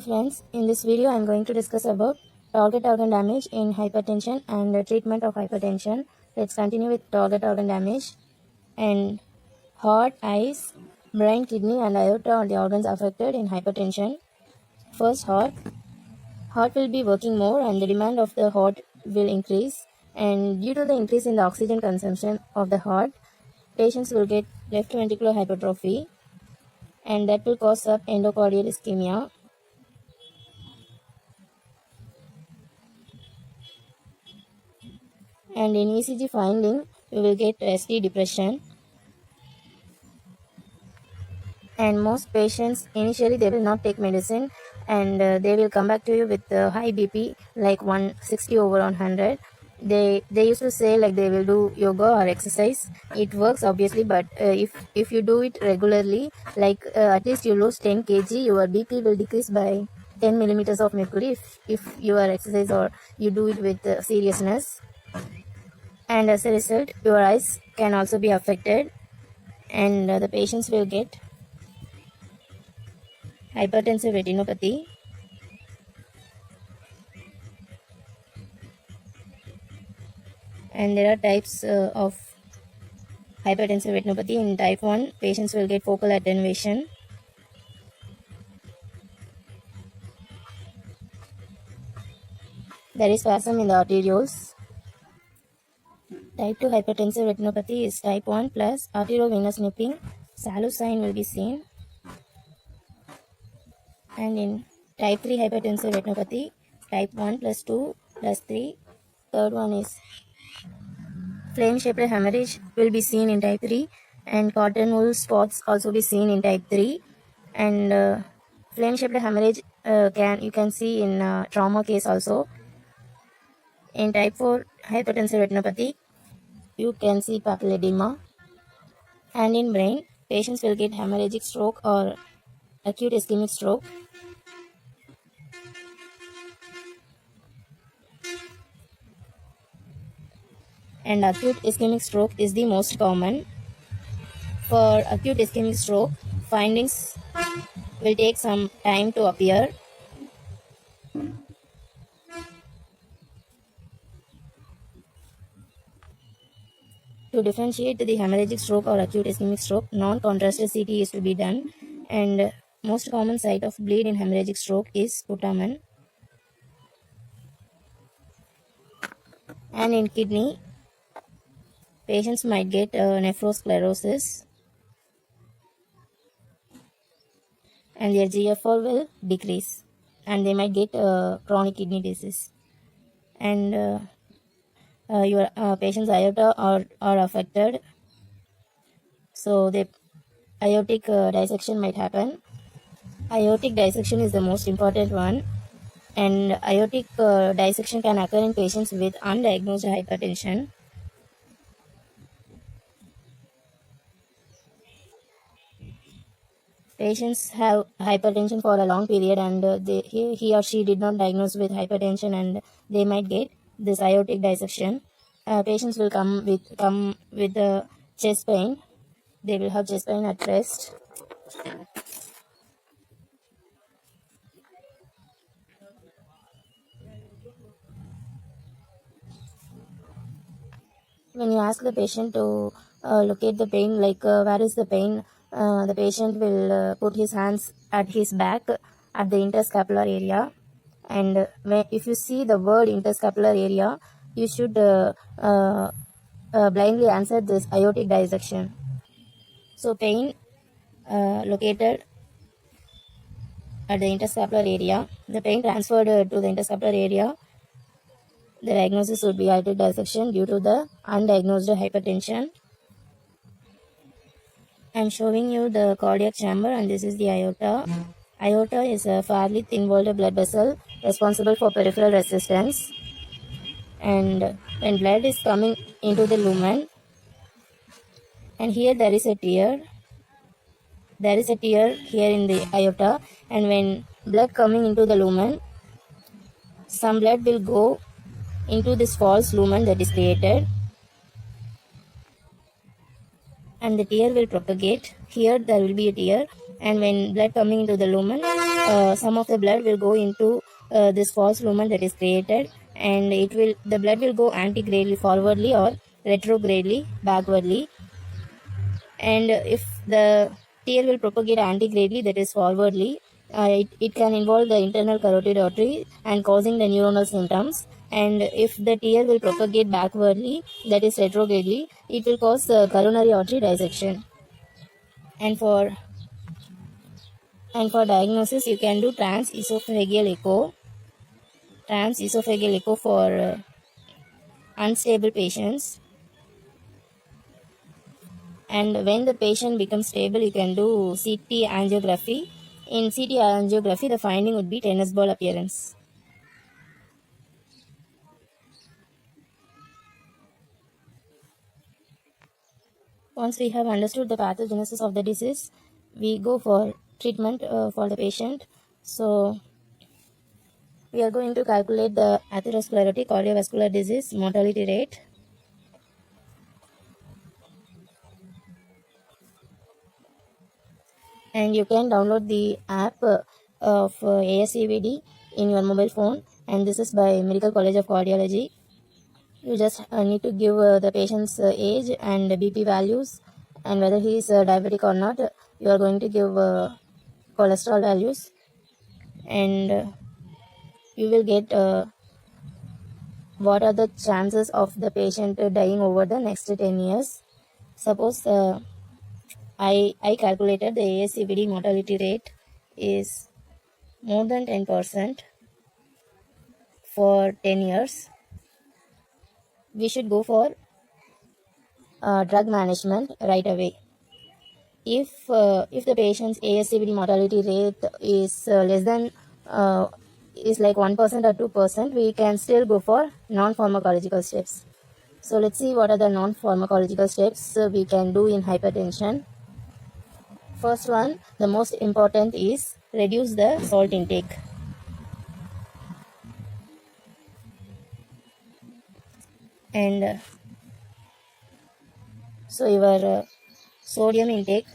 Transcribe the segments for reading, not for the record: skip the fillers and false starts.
friends, in this video I am going to discuss about target organ damage in hypertension and the treatment of hypertension. Let's continue with target organ damage. And heart, eyes, brain, kidney and aorta are the organs affected in hypertension. First, heart. Heart will be working more and the demand of the heart will increase, and due to the increase in the oxygen consumption of the heart, patients will get left ventricular hypertrophy, and that will cause up endocardial ischemia. And in ECG finding, we will get ST depression. And most patients initially they will not take medicine, and they will come back to you with high BP like 160 over 100. They used to say like they will do yoga or exercise. It works obviously, but if you do it regularly, like at least you lose 10 kg, your BP will decrease by 10 millimeters of mercury if you are exercise or you do it with seriousness. And as a result, your eyes can also be affected, and the patients will get hypertensive retinopathy. And there are types of hypertensive retinopathy. In type 1, patients will get focal attenuation. There is spasm in the arterioles. Type 2 hypertensive retinopathy is type 1 plus arteriovenous nipping. Sallow sign will be seen. And in type 3 hypertensive retinopathy, type 1 plus 2 plus 3. Third one is flame-shaped hemorrhage will be seen in type 3, and cotton wool spots also be seen in type 3. And flame-shaped hemorrhage you can see in trauma case also. In type 4 hypertensive retinopathy, you can see papilledema. And in brain, patients will get hemorrhagic stroke or acute ischemic stroke. And acute ischemic stroke is the most common. For acute ischemic stroke, findings will take some time to appear. To differentiate the hemorrhagic stroke or acute ischemic stroke, non-contrasted CT is to be done, and most common site of bleed in hemorrhagic stroke is putamen. And in kidney, patients might get nephrosclerosis, and their GFR will decrease, and they might get chronic kidney disease. And your patient's aorta are affected, so the aortic dissection might happen. Aortic dissection is the most important one, and aortic dissection can occur in patients with undiagnosed hypertension. Patients have hypertension for a long period, and he or she did not diagnose with hypertension, and they might get this aortic dissection. Patients will come with chest pain. They will have chest pain at rest. When you ask the patient to locate the pain, like where is the pain, the patient will put his hands at his back at the interscapular area. And if you see the word interscapular area, you should blindly answer this aortic dissection. So pain located at the interscapular area, the pain transferred to the interscapular area. The diagnosis would be aortic dissection due to the undiagnosed hypertension. I am showing you the cardiac chamber, and this is the aorta. Aorta is a fairly thin-walled blood vessel responsible for peripheral resistance. And when blood is coming into the lumen, and here there is a tear. There is a tear here in the aorta, and when blood coming into the lumen, some blood will go into this false lumen that is created, and the tear will propagate. Here there will be a tear, and when blood coming into the lumen, some of the blood will go into this false lumen that is created, and the blood will go antigradely forwardly or retrogradely backwardly. And if the tear will propagate antigradely, that is forwardly, it can involve the internal carotid artery and causing the neuronal symptoms. And if the tear will propagate backwardly, that is retrogradely, it will cause coronary artery dissection. And for diagnosis, you can do transesophageal echo for unstable patients. And when the patient becomes stable, you can do CT angiography. In CT angiography, the finding would be tennis ball appearance. Once we have understood the pathogenesis of the disease, we go for treatment for the patient. So we are going to calculate the atherosclerotic cardiovascular disease mortality rate. And you can download the app of ASCVD in your mobile phone, and this is by Medical College of Cardiology. You just need to give the patient's age and BP values, and whether he is diabetic or not. You are going to give cholesterol values, and you will get what are the chances of the patient dying over the next 10 years. Suppose I calculated the ASCVD mortality rate is more than 10% for 10 years. We should go for drug management right away. If the patient's ASCVD mortality rate is less than is like 1% or 2%, we can still go for non-pharmacological steps. So let's see what are the non-pharmacological steps we can do in hypertension. First one, the most important, is reduce the salt intake. And so your sodium intake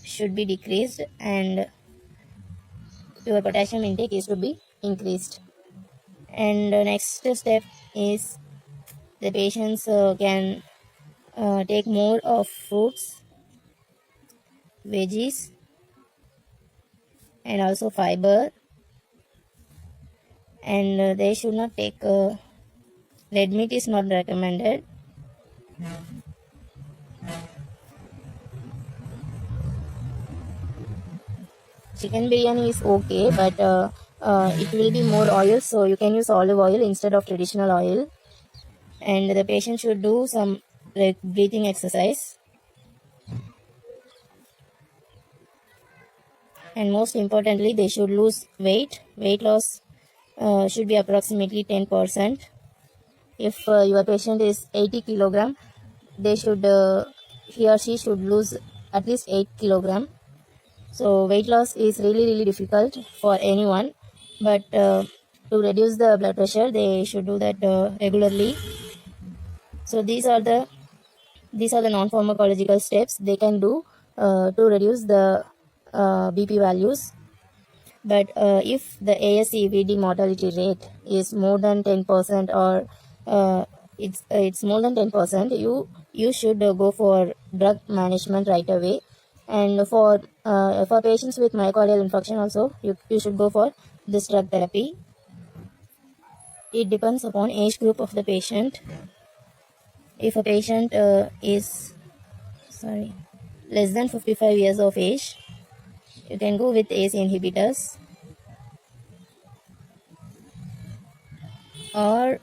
should be decreased, and your potassium intake is to be increased. And the next step is the patients can take more of fruits, veggies, and also fiber. And they should not take red meat is not recommended. Chicken biryani is okay, but it will be more oil, so you can use olive oil instead of traditional oil. And the patient should do some breathing exercise. And most importantly, they should lose weight. Weight loss should be approximately 10%. If your patient is 80 kilogram, they should he or she should lose at least 8 kilogram. So weight loss is really difficult for anyone, but to reduce the blood pressure, they should do that regularly. So these are the non-pharmacological steps they can do to reduce the BP values. But if the ASCVD mortality rate is more than 10%, or it's more than 10%, you should go for drug management right away. And for patients with myocardial infarction also, you should go for this drug therapy. It depends upon age group of the patient. If a patient is less than 55 years of age, you can go with ACE inhibitors or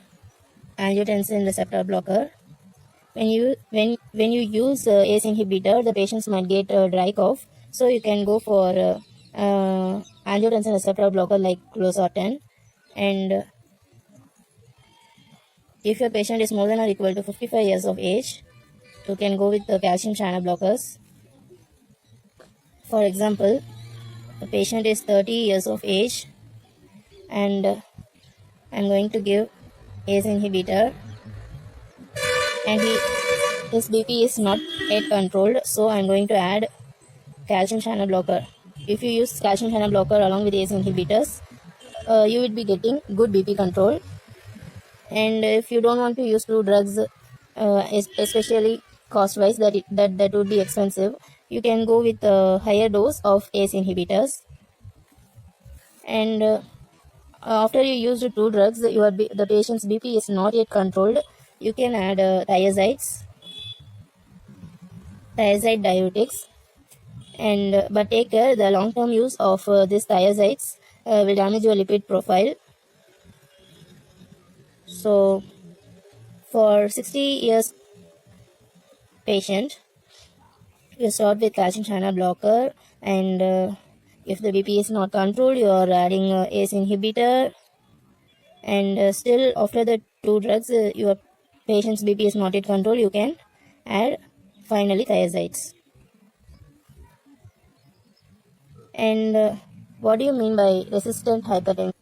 angiotensin receptor blocker. When you use ACE inhibitor, the patients might get dry cough, so you can go for angiotensin receptor blocker like clozartan. And if your patient is more than or equal to 55 years of age, you can go with the calcium channel blockers. For example, the patient is 30 years of age, and I'm going to give ACE inhibitor, and his BP is not yet controlled, so I'm going to add calcium channel blocker. if you use calcium channel blocker along with ACE inhibitors, you will be getting good BP control. And if you don't want to use two drugs, especially cost wise, that would be expensive, you can go with a higher dose of ACE inhibitors. And after you use the two drugs, the patient's BP is not yet controlled, you can add thiazide diuretics. And but take care, the long term use of these thiazides will damage your lipid profile. So for 60 years patient, you start with calcium channel blocker, and if the BP is not controlled, you are adding ACE inhibitor. And still after the two drugs, your patient's BP is not yet controlled, you can add finally thiazides. And what do you mean by resistant hypertension?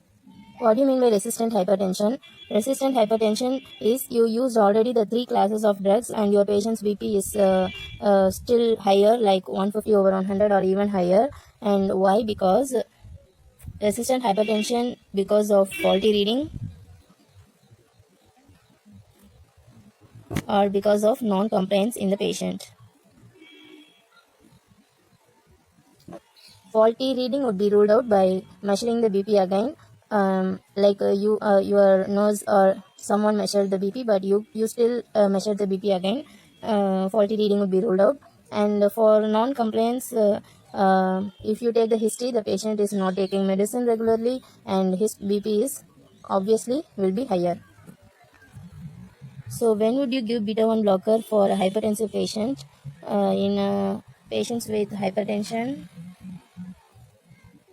What do you mean by resistant hypertension? Resistant hypertension is you used already the three classes of drugs and your patient's BP is still higher, like 150 over 100 or even higher. And why? Because resistant hypertension because of faulty reading or because of non-compliance in the patient. Faulty reading would be ruled out by measuring the BP again. Like your nurse or someone measured the BP, but you still measured the BP again. Faulty reading would be ruled out. And for non-compliance, if you take the history, the patient is not taking medicine regularly and his BP is obviously will be higher. So when would you give beta 1 blocker for a hypertensive patient? In patients with hypertension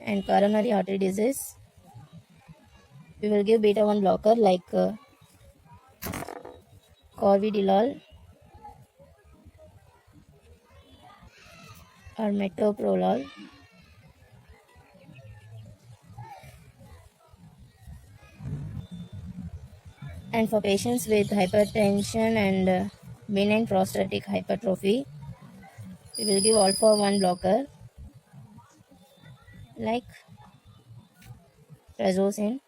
and coronary artery disease, we will give beta 1 blocker like corvidilol or metoprolol. And for patients with hypertension and benign prostatic hypertrophy, we will give alpha 1 blocker like prazosin.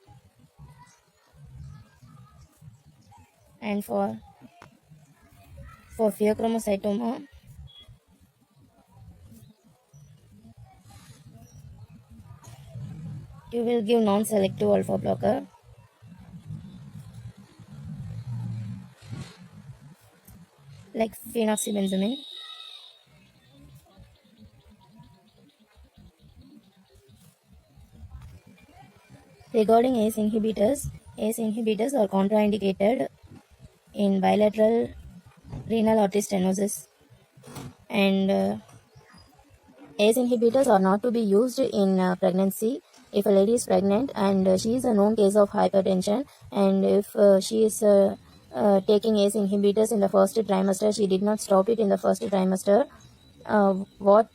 And for pheochromocytoma, you will give non-selective alpha blocker like phenoxybenzamine. Regarding ACE inhibitors are contraindicated in bilateral renal artery stenosis, and ACE inhibitors are not to be used in pregnancy. If a lady is pregnant and she is a known case of hypertension, and if she is taking ACE inhibitors in the first trimester, she did not stop it in the first trimester, what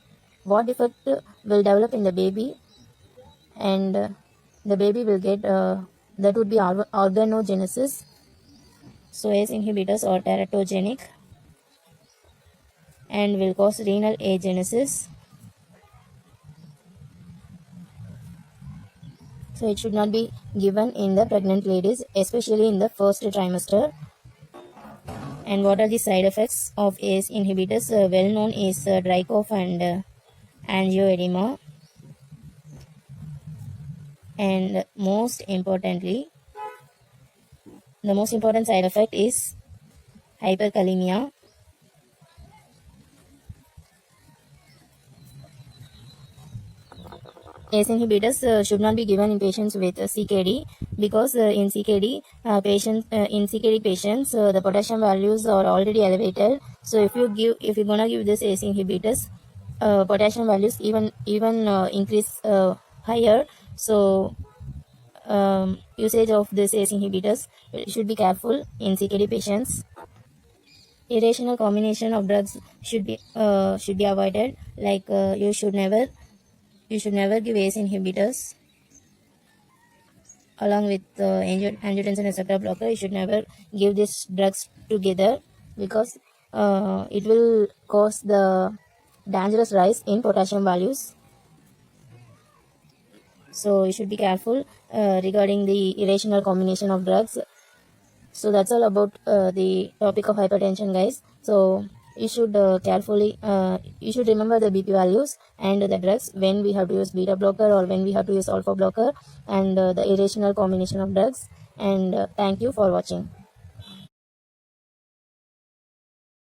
defect will develop in the baby, and the baby will get that would be organogenesis. So ACE inhibitors are teratogenic and will cause renal agenesis. So it should not be given in the pregnant ladies, especially in the first trimester. And what are the side effects of ACE inhibitors? Well known is dry cough and angioedema. And most importantly, the most important side effect is hyperkalemia. ACE inhibitors should not be given in patients with CKD, because in CKD patients the potassium values are already elevated. So if you're gonna give this ACE inhibitors, potassium values even increase higher. So usage of this ACE inhibitors should be careful in CKD patients. Irrational combination of drugs should be avoided. Like you should never give ACE inhibitors along with angiotensin receptor blocker. You should never give these drugs together, because it will cause the dangerous rise in potassium values. So you should be careful regarding the irrational combination of drugs. So that's all about the topic of hypertension, guys. So you should you should remember the BP values and the drugs, when we have to use beta blocker or when we have to use alpha blocker, and the irrational combination of drugs. And thank you for watching.